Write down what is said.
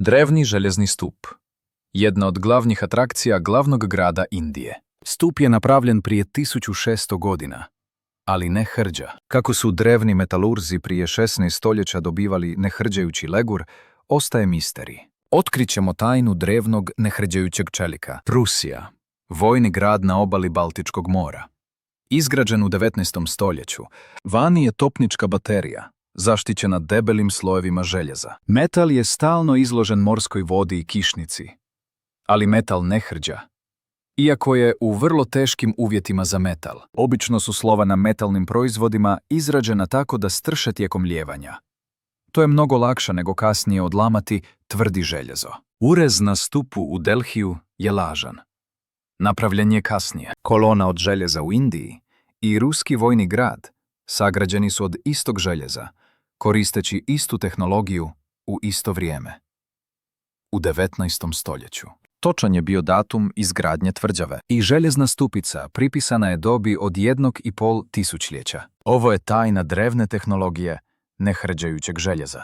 Drevni željezni stup. Jedna od glavnih atrakcija glavnog grada Indije. Stup je napravljen prije 1600 godina, ali ne hrđa. Kako su drevni metalurzi prije 16 stoljeća dobivali nehrđajući legur, ostaje misterij. Otkrićemo tajnu drevnog nehrđajućeg čelika. Prusija, vojni grad na obali Baltičkog mora. Izgrađen u 19. stoljeću, vani je topnička baterija, zaštićena debelim slojevima željeza. Metal je stalno izložen morskoj vodi i kišnici, ali metal ne hrđa. Iako je u vrlo teškim uvjetima za metal, obično su slova na metalnim proizvodima izrađena tako da strše tijekom lijevanja. To je mnogo lakše nego kasnije odlamati tvrdi željezo. Urez na stupu u Delhiju je lažan. Napravljen je kasnije. Kolona od željeza u Indiji i ruski vojni grad sagrađeni su od istog željeza, koristeći istu tehnologiju u isto vrijeme. U 19. stoljeću. Točan je bio datum izgradnje tvrđave i željezna stupica pripisana je dobi od 1,5 tisućljeća. Ovo je tajna drevne tehnologije nehrđajućeg željeza.